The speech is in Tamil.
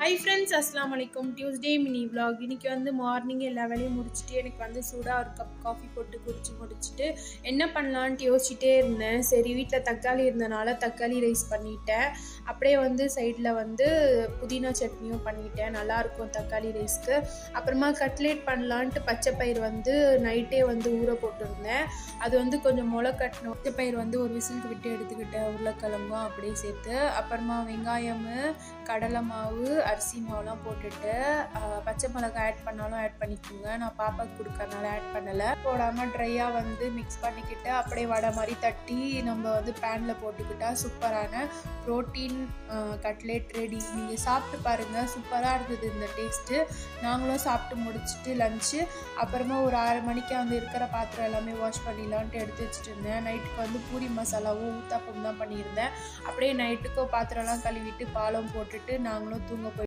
ஹை ஃப்ரெண்ட்ஸ், அஸ்லாம் வலைக்கம். Tuesday mini vlog. இன்றைக்கி வந்து மார்னிங் எல்லா வேலையும் முடிச்சுட்டு எனக்கு வந்து சூடாக ஒரு கப் காஃபி போட்டு முடிச்சுட்டு என்ன பண்ணலான்ட்டு யோசிச்சுட்டே இருந்தேன். சரி, வீட்டில் தக்காளி இருந்தனால தக்காளி ரைஸ் பண்ணிட்டேன். அப்படியே வந்து சைடில் வந்து புதினா சட்னியும் பண்ணிட்டேன். நல்லாயிருக்கும் தக்காளி ரைஸ்க்கு. அப்புறமா கட்லேட் பண்ணலான்ட்டு பச்சைப்பயிர் வந்து நைட்டே வந்து ஊற போட்டுருந்தேன். அது வந்து கொஞ்சம் முளை கட்டணும். பச்சைப்பயிர் வந்து ஒரு விசிலுக்கு விட்டு எடுத்துக்கிட்டேன், உருளைக்கிழங்கும் அப்படியே சேர்த்து. அப்புறமா வெங்காயம், கடலை மாவு, அரிசி மாவுலாம் போட்டுட்டு பச்சை மிளகாய் ஆட் பண்ணாலும் ஆட் பண்ணிக்கோங்க. நான் பாப்பாவுக்கு கொடுக்கறனால ஆட் பண்ணலை. போடாமல் ட்ரையாக வந்து மிக்ஸ் பண்ணிக்கிட்டு அப்படியே வடை மாதிரி தட்டி நம்ம வந்து பேனில் போட்டுக்கிட்டா சூப்பரான ப்ரோட்டீன் கட்லெட் ரெடி. நீங்கள் சாப்பிட்டு பாருங்கள், சூப்பராக இருந்தது இந்த டேஸ்ட்டு. நாங்களும் சாப்பிட்டு முடிச்சுட்டு லஞ்சு அப்புறமா ஒரு 6 மணிக்கு வந்து இருக்கிற பாத்திரம் எல்லாமே வாஷ் பண்ணிடலான்ட்டு எடுத்து வச்சுட்டு இருந்தேன். நைட்டுக்கு வந்து பூரி மசாலாவும் ஊத்தாப்பம் தான் பண்ணியிருந்தேன். அப்படியே நைட்டுக்கும் பாத்திரம்லாம் கழுவிட்டு பாலம் போட்டுட்டு நாங்களும் தூங்க போய்